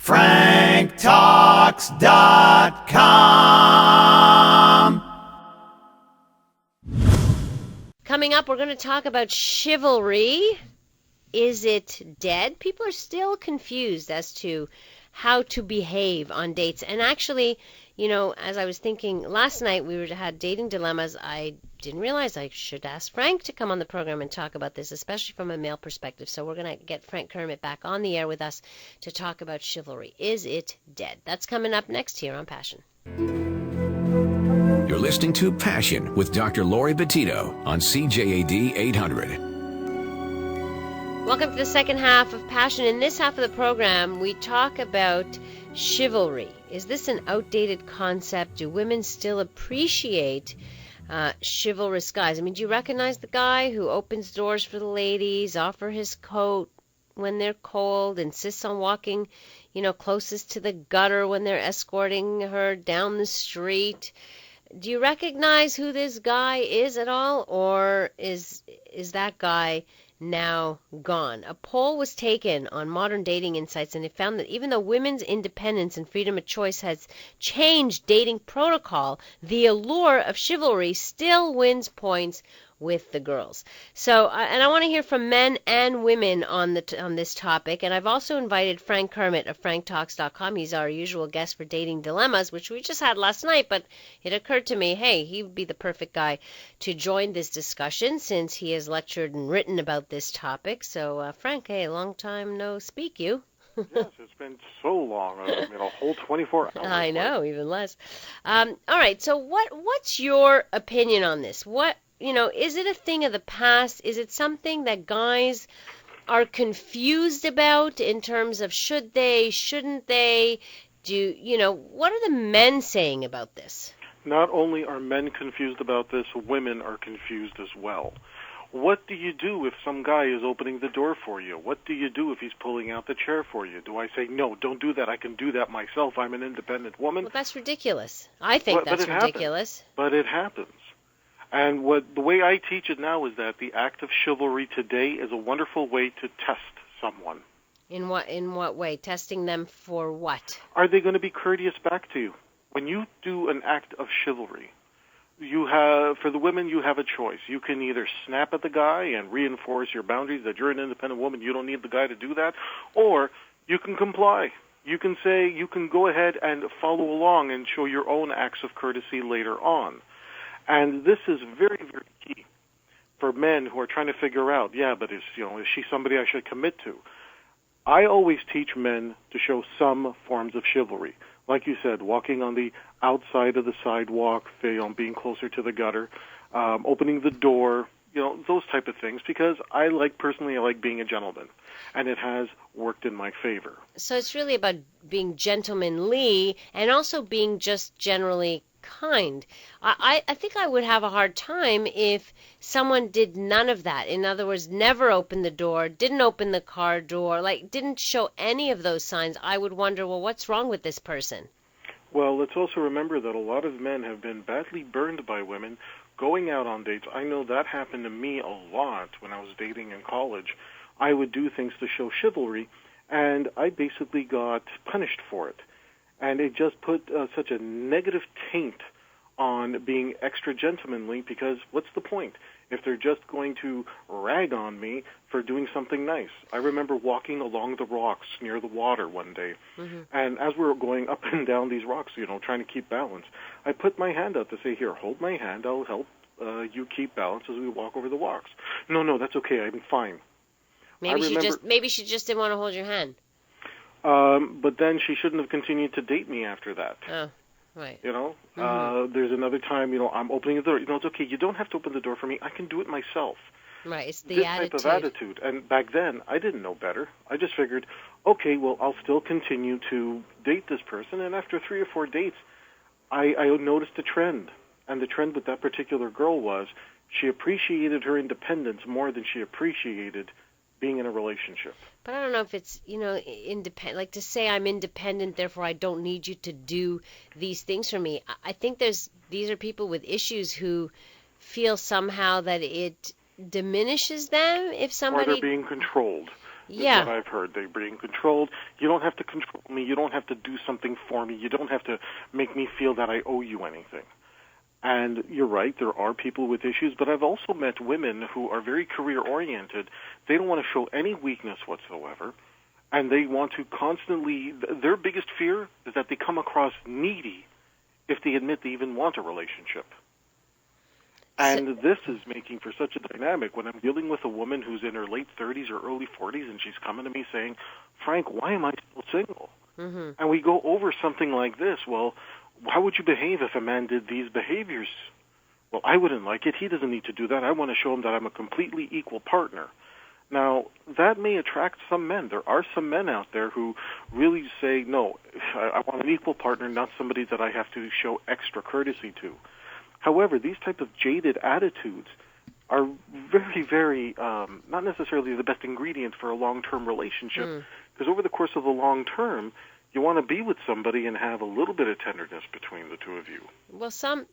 franktalks.com. Coming up, we're going to talk about chivalry. Is it dead? People are still confused as to how to behave on dates. And actually, you know, as I was thinking last night, we had dating dilemmas. I didn't realize I should ask Frank to come on the program and talk about this, especially from a male perspective. So we're going to get Frank Kermit back on the air with us to talk about chivalry. Is it dead? That's coming up next here on Passion. You're listening to Passion with Dr. Laurie Bettito on CJAD 800. Welcome to the second half of Passion. In this half of the program, we talk about chivalry. Is this an outdated concept? Do women still appreciate chivalrous guys? I mean, do you recognize the guy who opens doors for the ladies, offer his coat when they're cold, insists on walking, you know, closest to the gutter when they're escorting her down the street? Do you recognize who this guy is at all, or is that guy now gone? A poll was taken on Modern Dating Insights, and it found that even though women's independence and freedom of choice has changed dating protocol, the allure of chivalry still wins points with the girls. So, and I want to hear from men and women on this topic. And I've also invited Frank Kermit of franktalks.com. He's our usual guest for Dating Dilemmas, which we just had last night. But it occurred to me, hey, he would be the perfect guy to join this discussion since he has lectured and written about this topic. So, Frank, hey, long time no speak, you. Yes, it's been so long. A whole 24 hours. I know, even less. All right. So, what's your opinion on this? Is it a thing of the past? Is it something that guys are confused about in terms of should they, shouldn't they? What are the men saying about this? Not only are men confused about this, women are confused as well. What do you do if some guy is opening the door for you? What do you do if he's pulling out the chair for you? Do I say, no, don't do that, I can do that myself, I'm an independent woman? Well, that's ridiculous. I think that's ridiculous. But it happens. And the way I teach it now is that the act of chivalry today is a wonderful way to test someone. In what way? Testing them for what? Are they going to be courteous back to you? When you do an act of chivalry, for the women, you have a choice. You can either snap at the guy and reinforce your boundaries that you're an independent woman, you don't need the guy to do that, or you can comply. You can go ahead and follow along and show your own acts of courtesy later on. And this is very, very key for men who are trying to figure out, but is she somebody I should commit to? I always teach men to show some forms of chivalry. Like you said, walking on the outside of the sidewalk, being closer to the gutter, opening the door, those type of things, because I like being a gentleman, and it has worked in my favor. So it's really about being gentlemanly and also being just generally kind. I think I would have a hard time if someone did none of that. In other words, never opened the door, didn't open the car door, didn't show any of those signs. I would wonder, well, what's wrong with this person? Well, let's also remember that a lot of men have been badly burned by women going out on dates. I know that happened to me a lot when I was dating in college. I would do things to show chivalry, and I basically got punished for it. And it just put such a negative taint on being extra gentlemanly, because what's the point if they're just going to rag on me for doing something nice? I remember walking along the rocks near the water one day, and as we were going up and down these rocks, trying to keep balance, I put my hand out to say, here, hold my hand, I'll help you keep balance as we walk over the rocks. No, that's okay, I'm fine. Maybe she just didn't want to hold your hand. But then she shouldn't have continued to date me after that. Oh, right. There's another time, I'm opening the door. It's okay. You don't have to open the door for me. I can do it myself. Right. It's the this attitude. Type of attitude. And back then, I didn't know better. I just figured, okay, well, I'll still continue to date this person. And after 3 or 4 dates, I noticed a trend. And the trend with that particular girl was she appreciated her independence more than she appreciated being in a relationship. But I don't know if it's, independent, like to say I'm independent, therefore I don't need you to do these things for me. I think these are people with issues who feel somehow that it diminishes them if somebody... Or they're being controlled. Yeah. Is what I've heard. They're being controlled. You don't have to control me. You don't have to do something for me. You don't have to make me feel that I owe you anything. And you're right, there are people with issues, but I've also met women who are very career-oriented. They don't want to show any weakness whatsoever, and they want to constantly, their biggest fear is that they come across needy if they admit they even want a relationship. And this is making for such a dynamic when I'm dealing with a woman who's in her late 30s or early 40s, and she's coming to me saying, Frank, why am I still single? Mm-hmm. And we go over something like this. Well, how would you behave if a man did these behaviors? Well, I wouldn't like it. He doesn't need to do that. I want to show him that I'm a completely equal partner. Now, that may attract some men. There are some men out there who really say, no, I want an equal partner, not somebody that I have to show extra courtesy to. However, these type of jaded attitudes are very, very not necessarily the best ingredient for a long-term relationship, because over the course of the long term, you want to be with somebody and have a little bit of tenderness between the two of you. Well, some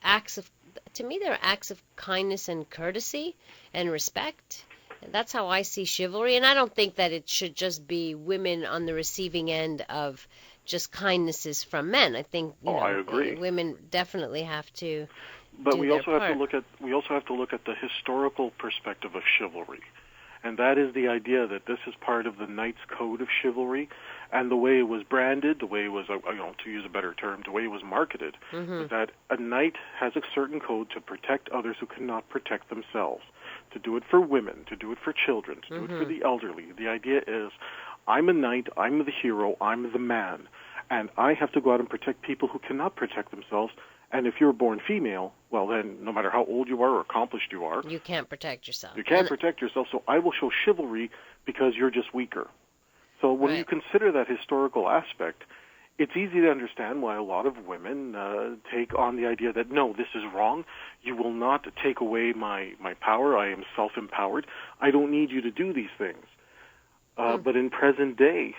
acts of, to me, they're acts of kindness and courtesy and respect. That's how I see chivalry, and I don't think that it should just be women on the receiving end of just kindnesses from men. I think I agree. Women definitely have to. But do we their also have part. to look at the historical perspective of chivalry, and that is the idea that this is part of the knight's code of chivalry, and the way it was branded, the way it was, to use a better term, the way it was marketed, is that a knight has a certain code to protect others who cannot protect themselves, to do it for women, to do it for children, to do it for the elderly. The idea is, I'm a knight, I'm the hero, I'm the man, and I have to go out and protect people who cannot protect themselves. And if you're born female, well then, no matter how old you are or accomplished you are, you can't protect yourself. You can't protect yourself, so I will show chivalry because you're just weaker. So when you consider that historical aspect, it's easy to understand why a lot of women take on the idea that, no, this is wrong. You will not take away my power. I am self-empowered. I don't need you to do these things. But in present day,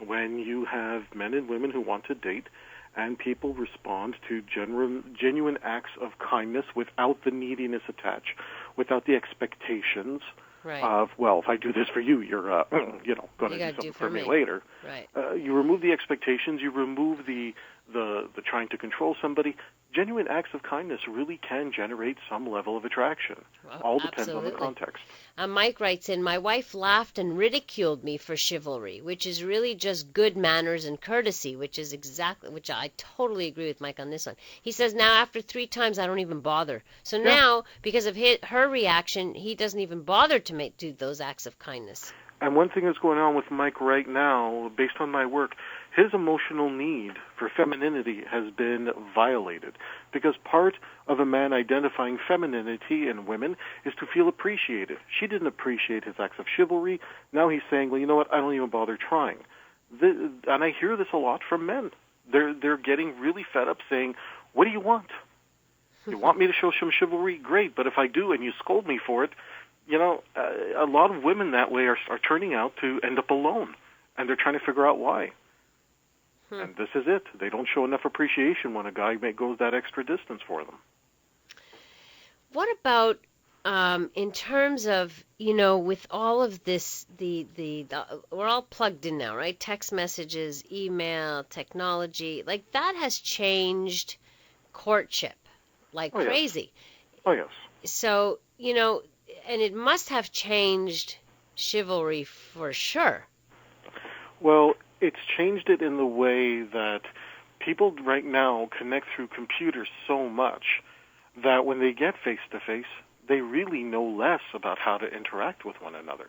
when you have men and women who want to date, and people respond to genuine acts of kindness without the neediness attached, without the expectations of, well, if I do this for you, you're, going to do something for me later. Right. You remove the expectations, you remove the trying to control somebody. Genuine acts of kindness really can generate some level of attraction. All depends on the context. Mike writes in, my wife laughed and ridiculed me for chivalry, which is really just good manners and courtesy, which I totally agree with Mike on this one. He says, now after 3 times, I don't even bother. So now, because of her reaction, he doesn't even bother to do those acts of kindness. And one thing that's going on with Mike right now, based on my work, his emotional need for femininity has been violated, because part of a man identifying femininity in women is to feel appreciated. She didn't appreciate his acts of chivalry. Now he's saying, well, you know what, I don't even bother trying. And I hear this a lot from men. They're getting really fed up saying, what do you want? You want me to show some chivalry? Great, but if I do and you scold me for it, a lot of women that way are turning out to end up alone, and they're trying to figure out why. And this is it. They don't show enough appreciation when a guy goes that extra distance for them. What about in terms of, with all of this, we're all plugged in now, right? Text messages, email, technology, like that has changed courtship like crazy. Oh, yes. So, and it must have changed chivalry for sure. Well, it's changed it in the way that people right now connect through computers so much that when they get face-to-face, they really know less about how to interact with one another.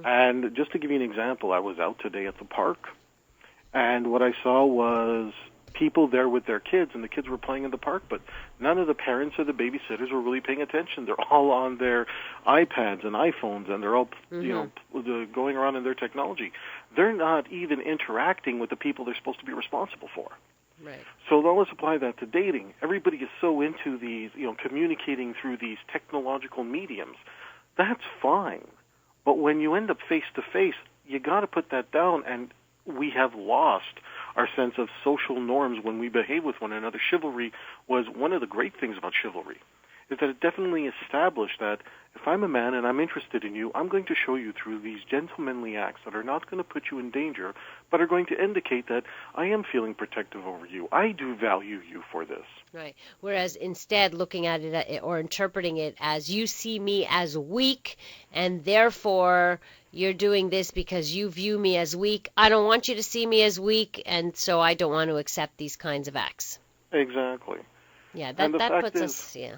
And just to give you an example, I was out today at the park, and what I saw was people there with their kids, and the kids were playing in the park, but none of the parents or the babysitters were really paying attention. They're all on their iPads and iPhones, and they're all, going around in their technology. They're not even interacting with the people they're supposed to be responsible for. Right. So now let's apply that to dating. Everybody is so into these, communicating through these technological mediums. That's fine. But when you end up face-to-face, you got to put that down, and we have lost our sense of social norms when we behave with one another. Chivalry was one of the great things about chivalry, is that it definitely established that if I'm a man and I'm interested in you, I'm going to show you through these gentlemanly acts that are not going to put you in danger, but are going to indicate that I am feeling protective over you. I do value you for this. Right. Whereas instead looking at it or interpreting it as you see me as weak and therefore you're doing this because you view me as weak. I don't want you to see me as weak, and so I don't want to accept these kinds of acts. Exactly. Yeah, And the that fact puts is, us, yeah.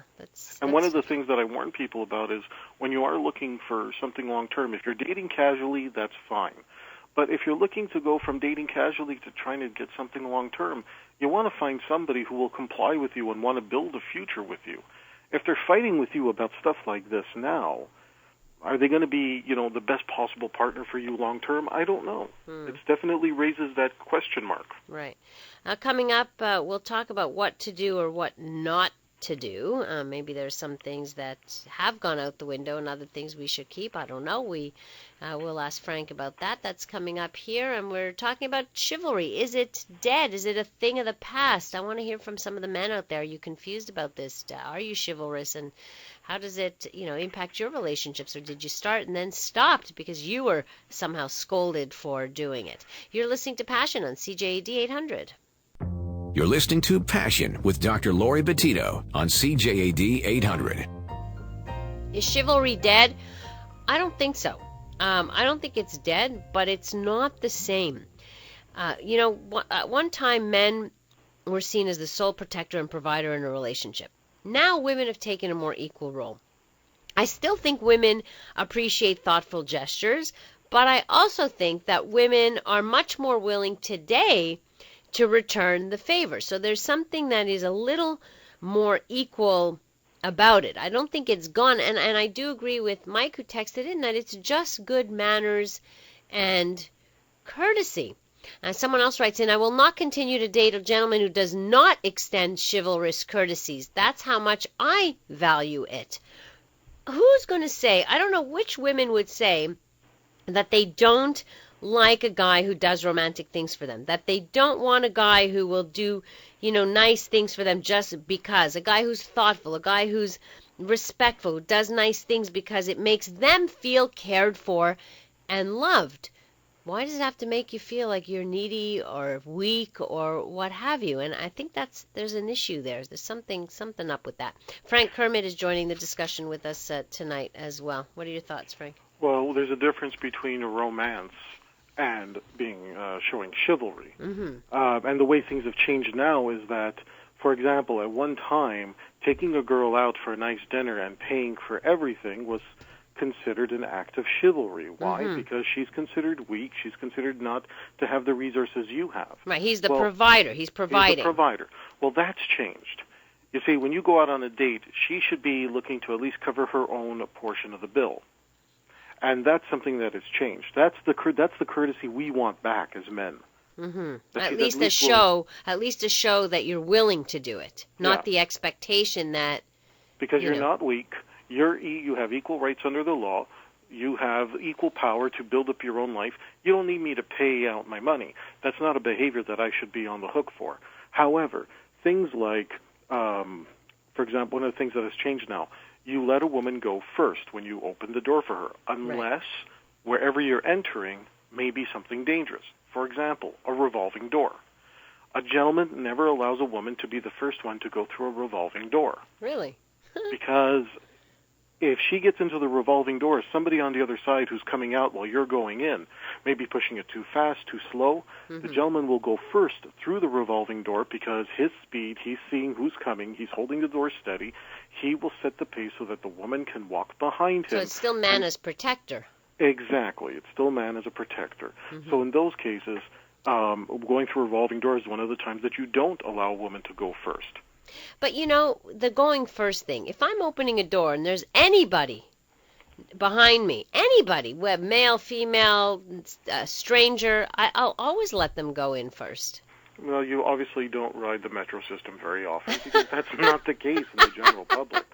And one of the things that I warn people about is when you are looking for something long-term, if you're dating casually, that's fine. But if you're looking to go from dating casually to trying to get something long-term, you want to find somebody who will comply with you and want to build a future with you. If they're fighting with you about stuff like this now, are they going to be, the best possible partner for you long-term? I don't know. It definitely raises that question mark. Right. Coming up, we'll talk about what to do or what not to do. Maybe there's some things that have gone out the window and other things we should keep. I don't know. We'll ask Frank about that. That's coming up here, and we're talking about chivalry. Is it dead? Is it a thing of the past? I want to hear from some of the men out there. Are you confused about this? Are you chivalrous? And how does it, impact your relationships? Or did you start and then stopped because you were somehow scolded for doing it? You're listening to Passion on CJAD 800. You're listening to Passion with Dr. Laurie Bettito on CJAD 800. Is chivalry dead? I don't think so. I don't think it's dead, but it's not the same. At one time men were seen as the sole protector and provider in a relationship. Now women have taken a more equal role. I still think women appreciate thoughtful gestures, but I also think that women are much more willing today to return the favor. So there's something that is a little more equal about it. I don't think it's gone, and I do agree with Mike who texted in that it's just good manners and courtesy. Someone else writes in, I will not continue to date a gentleman who does not extend chivalrous courtesies. That's how much I value it. Who's going to say, I don't know which women would say that they don't like a guy who does romantic things for them, that they don't want a guy who will do, nice things for them just because, a guy who's thoughtful, a guy who's respectful, who does nice things because it makes them feel cared for and loved. Why does it have to make you feel like you're needy or weak or what have you? And I think there's an issue there. There's something up with that. Frank Kermit is joining the discussion with us tonight as well. What are your thoughts, Frank? Well, there's a difference between a romance and showing chivalry. Mm-hmm. And the way things have changed now is that, for example, at one time, taking a girl out for a nice dinner and paying for everything was considered an act of chivalry. Why? Mm-hmm. Because she's considered weak. She's considered not to have the resources you have. Right. He's the provider. He's providing. He's the provider. Well, that's changed. You see, when you go out on a date, she should be looking to at least cover her own portion of the bill. And that's something that has changed. That's the courtesy we want back as men. Mm-hmm. At least a show that you're willing to do it, not the expectation that because you're not weak. You have equal rights under the law. You have equal power to build up your own life. You don't need me to pay out my money. That's not a behavior that I should be on the hook for. However, things like, for example, one of the things that has changed now, you let a woman go first when you open the door for her, unless wherever you're entering may be something dangerous. For example, a revolving door. A gentleman never allows a woman to be the first one to go through a revolving door. Really? Because if she gets into the revolving door, somebody on the other side who's coming out while you're going in, maybe pushing it too fast, too slow, the gentleman will go first through the revolving door because his speed, he's seeing who's coming, he's holding the door steady, he will set the pace so that the woman can walk behind him. So it's still man as protector. Exactly. It's still man as a protector. So in those cases, going through a revolving door is one of the times that you don't allow a woman to go first. But, the going first thing, if I'm opening a door and there's anybody behind me, anybody, male, female, stranger, I'll always let them go in first. Well, you obviously don't ride the metro system very often because that's not the case in the general public.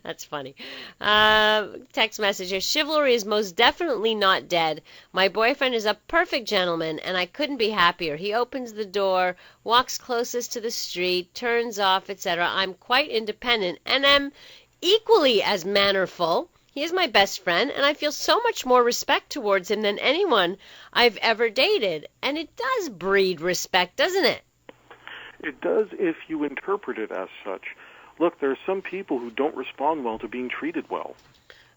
That's funny. Text message here. Chivalry is most definitely not dead. My boyfriend is a perfect gentleman, and I couldn't be happier. He opens the door, walks closest to the street, turns off, etc. I'm quite independent, and am equally as mannerful. He is my best friend, and I feel so much more respect towards him than anyone I've ever dated. And it does breed respect, doesn't it? It does if you interpret it as such. Look, there are some people who don't respond well to being treated well.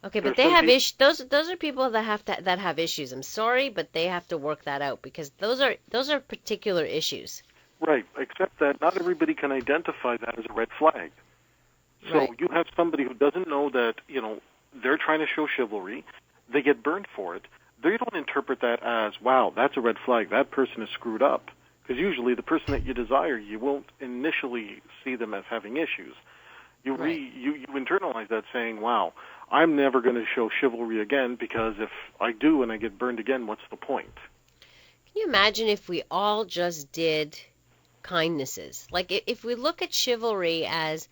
Okay, but they have issues. Those are people that have issues. I'm sorry, but they have to work that out because those are particular issues. Right, except that not everybody can identify that as a red flag. So Right. you have somebody who doesn't know that, they're trying to show chivalry. They get burned for it. They don't interpret that as, wow, that's a red flag. That person is screwed up. Because usually the person that you desire, you won't initially see them as having issues. You internalize that saying, wow, I'm never going to show chivalry again because if I do and I get burned again, what's the point? Can you imagine if we all just did kindnesses? Like if we look at chivalry as,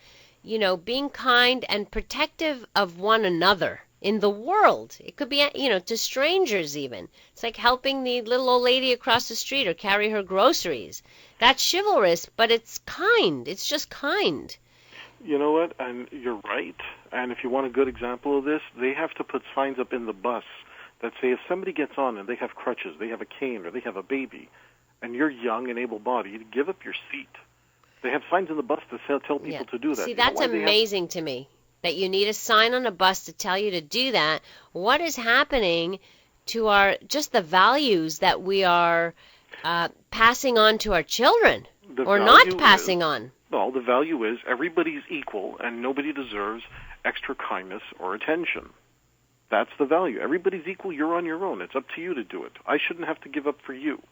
being kind and protective of one another in the world. It could be, to strangers even. It's like helping the little old lady across the street or carry her groceries. That's chivalrous, but it's kind. It's just kind. You know what? And you're right. And if you want a good example of this, they have to put signs up in the bus that say if somebody gets on and they have crutches, they have a cane, or they have a baby, and you're young and able-bodied, give up your seat. They have signs in the bus to tell people to do that. See, that's amazing to me, that you need a sign on a bus to tell you to do that. What is happening to just the values that we are passing on to our children or not passing on? Well, the value is everybody's equal and nobody deserves extra kindness or attention. That's the value. Everybody's equal. You're on your own. It's up to you to do it. I shouldn't have to give up for you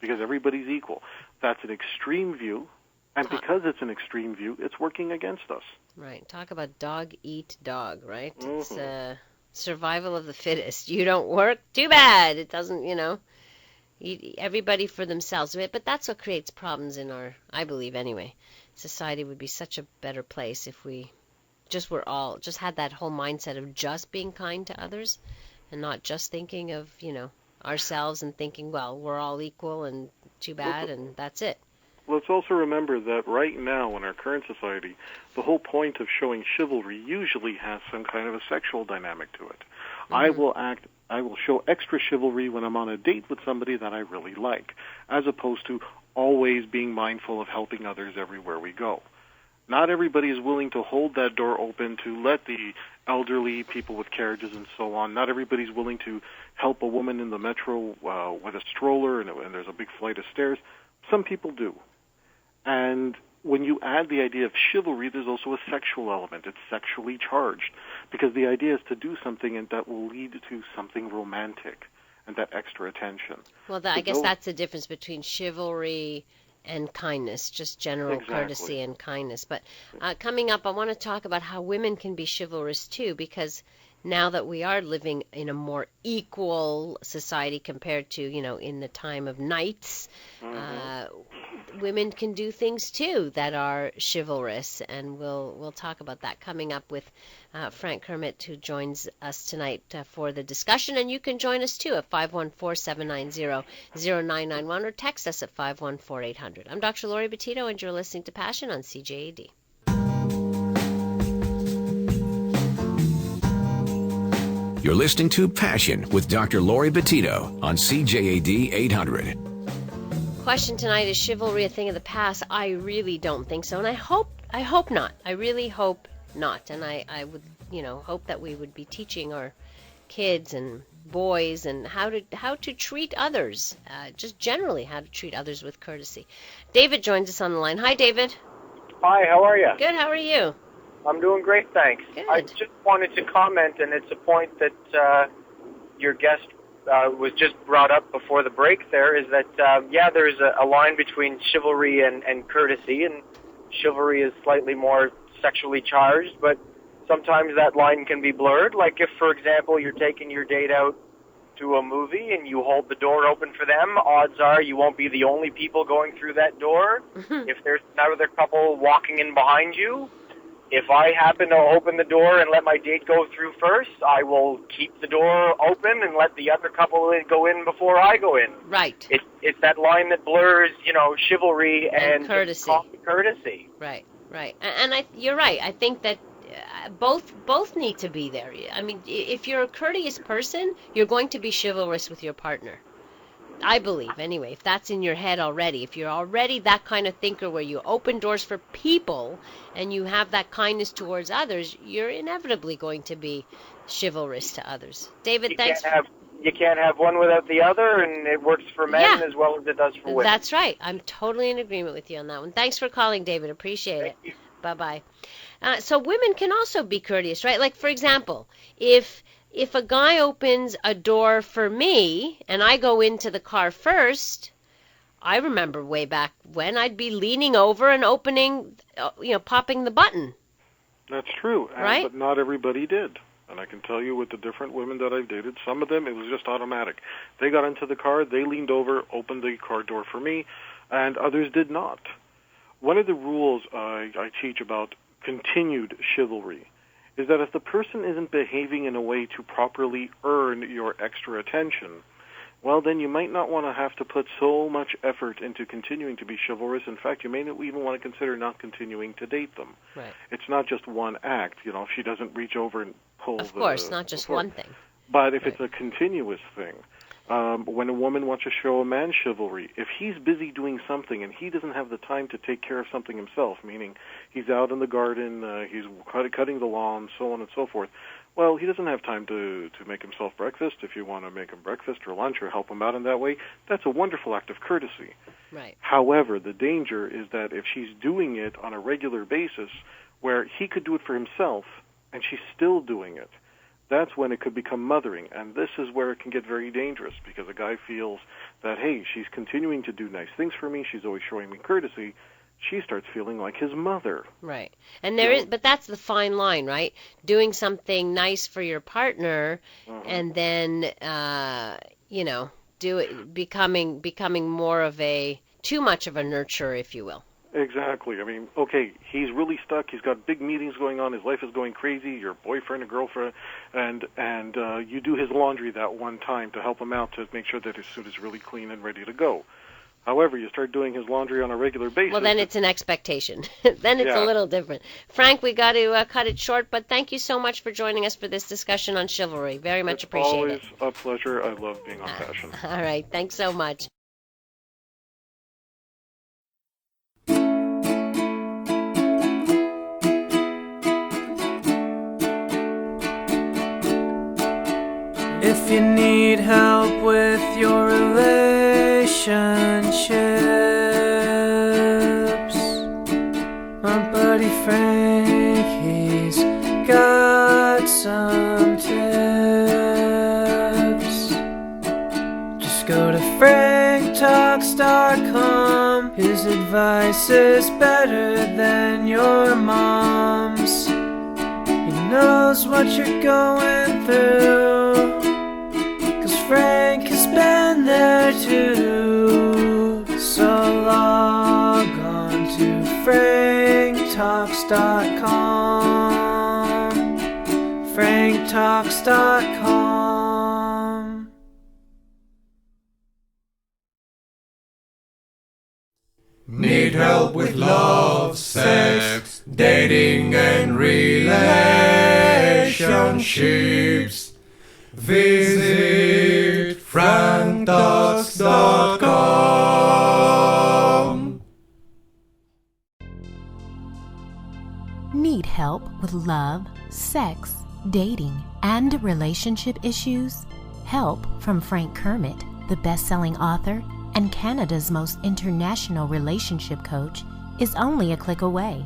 because everybody's equal. That's an extreme view, and because it's an extreme view, it's working against us. Right. Talk about dog eat dog, right? Mm-hmm. It's survival of the fittest. You don't work? Too bad. It doesn't, everybody for themselves. But that's what creates problems in I believe anyway, society would be such a better place if we just had that whole mindset of just being kind to others and not just thinking of, ourselves and thinking, well, we're all equal and too bad and that's it. Let's also remember that right now in our current society, the whole point of showing chivalry usually has some kind of a sexual dynamic to it. Mm-hmm. I will show extra chivalry when I'm on a date with somebody that I really like, as opposed to always being mindful of helping others everywhere we go. Not everybody is willing to hold that door open to let the elderly, people with carriages and so on. Not everybody's willing to help a woman in the metro with a stroller and there's a big flight of stairs. Some people do. And when you add the idea of chivalry, there's also a sexual element. It's sexually charged because the idea is to do something and that will lead to something romantic and that extra attention. Well, I guess that's the difference between chivalry and kindness, just general courtesy and kindness. But coming up, I want to talk about how women can be chivalrous too, because now that we are living in a more equal society compared to, in the time of knights, women can do things too that are chivalrous, and we'll talk about that coming up with Frank Kermit, who joins us tonight for the discussion. And you can join us too at 514-790-0991 or text us at 514-800. I'm Dr. Laurie Betito, and you're listening to Passion on CJAD. You're listening to Passion with Dr. Laurie Betito on CJAD 800. Question tonight, is chivalry a thing of the past? I really don't think so, and I hope not. I really hope not, and I would, hope that we would be teaching our kids and boys and how to treat others, just generally how to treat others with courtesy. David joins us on the line. Hi, David. Hi, how are you? Good. How are you? I'm doing great, thanks. Good. I just wanted to comment, and it's a point that your guest was just brought up before the break there, is that, there's a line between chivalry and courtesy, and chivalry is slightly more sexually charged, but sometimes that line can be blurred. Like if, for example, you're taking your date out to a movie and you hold the door open for them, odds are you won't be the only people going through that door. If there's another couple walking in behind you, If I happen to open the door and let my date go through first, I will keep the door open and let the other couple go in before I go in. Right. It's that line that blurs, chivalry and courtesy. Courtesy. Right. And you're right. I think that both need to be there. I mean, if you're a courteous person, you're going to be chivalrous with your partner. I believe, anyway, if that's in your head already, if you're already that kind of thinker where you open doors for people and you have that kindness towards others, you're inevitably going to be chivalrous to others. David, thanks. You can't have one without the other, and it works for men as well as it does for women. That's right. I'm totally in agreement with you on that one. Thanks for calling, David. Appreciate it. Thank you. Bye-bye. So women can also be courteous, right? Like, for example, if a guy opens a door for me and I go into the car first, I remember way back when I'd be leaning over and opening, popping the button. That's true, right? But not everybody did. And I can tell you with the different women that I've dated, some of them, it was just automatic. They got into the car, they leaned over, opened the car door for me, and others did not. One of the rules I teach about continued chivalry is that if the person isn't behaving in a way to properly earn your extra attention, well, then you might not want to have to put so much effort into continuing to be chivalrous. In fact, you may not even want to consider not continuing to date them. Right. It's not just one act. If she doesn't reach over and pull Of course, not just one thing. But if it's a continuous thing, when a woman wants to show a man chivalry, if he's busy doing something and he doesn't have the time to take care of something himself, meaning he's out in the garden, he's cutting the lawn, so on and so forth, well, he doesn't have time to make himself breakfast. If you want to make him breakfast or lunch or help him out in that way, that's a wonderful act of courtesy. Right. However, the danger is that if she's doing it on a regular basis where he could do it for himself and she's still doing it, that's when it could become mothering. And this is where it can get very dangerous, because a guy feels that, hey, she's continuing to do nice things for me, she's always showing me courtesy, she starts feeling like his mother. Right. And but that's the fine line, right? Doing something nice for your partner and then, becoming more of too much of a nurturer, if you will. Exactly. I mean, okay, he's really stuck. He's got big meetings going on. His life is going crazy. Your boyfriend or girlfriend, and you do his laundry that one time to help him out to make sure that his suit is really clean and ready to go. However, you start doing his laundry on a regular basis. Well, then it's an expectation. Then it's a little different. Frank, we got to cut it short, but thank you so much for joining us for this discussion on chivalry. Very much appreciate it. It's always a pleasure. I love being on Passion. All right. Thanks so much. If you need help with your relationships, my buddy Frank, he's got some tips. Just go to franktalks.com. His advice is better than your mom's. He knows what you're going through, Frank has been there too. So log on to franktalks.com. franktalks.com. Need help with love, sex, dating and relationships? Visit franktalks.com. Need help with love, sex, dating, and relationship issues? Help from Frank Kermit, the best-selling author and Canada's most international relationship coach, is only a click away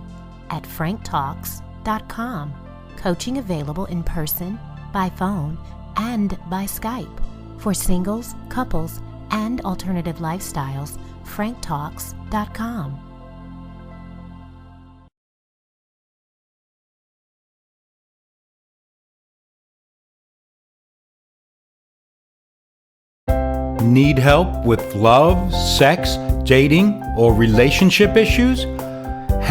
at franktalks.com. Coaching available in person, by phone, and by Skype. For singles, couples, and alternative lifestyles, franktalks.com. Need help with love, sex, dating, or relationship issues?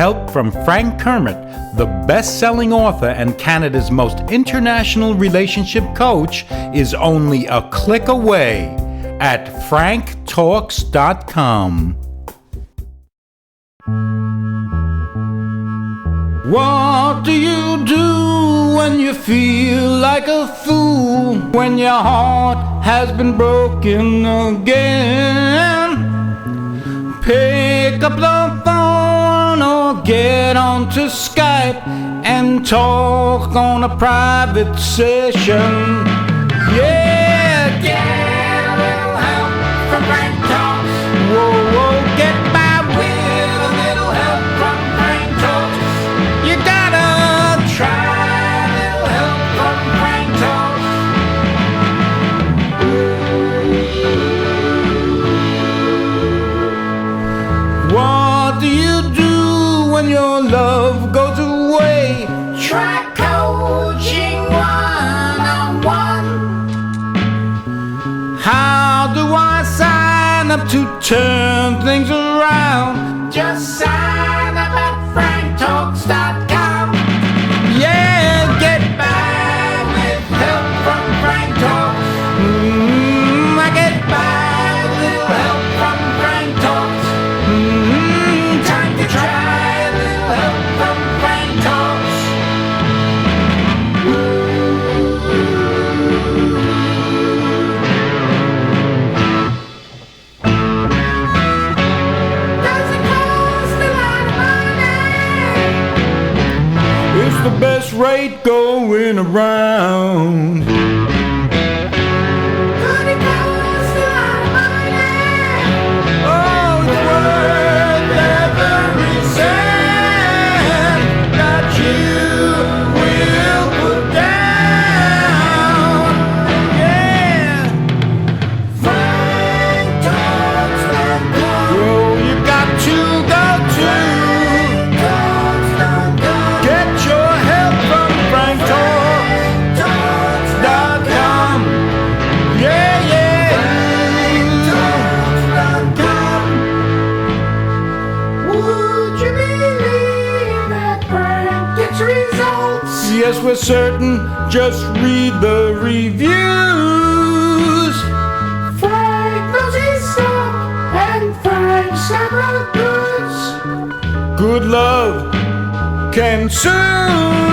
help from Frank Kermit, the best-selling author and Canada's most international relationship coach, is only a click away at franktalks.com. What do you do when you feel like a fool? When your heart has been broken again? Pick up the phone or get onto Skype and talk on a private session. Yeah, get a little help from Frank Talks. Whoa, whoa, get by with a little help from Frank Talks. You gotta try a little help from Frank Talks. What do you do when your love goes away? Try coaching one-on-one. How do I sign up to turn things around? Just sign up at franktalks.com. Yeah, get by with help from Frank Talks. I get by with little help from Frank Talks. Time to try a little help from Frank Talks. Doesn't cost a lot of money. It's the best rate going around. But it costs a lot of money. Oh, it's worth every cent that you will put down. Yeah. FrankTalks.com. Oh, you got to go to get your help from FrankTalks.com. Yeah, yeah. FrankTalks.com. Would you believe that Frank gets results? Yes, we're certain. Just read the reviews. Frank knows his stuff, and Frank's got the goods. Good love can soon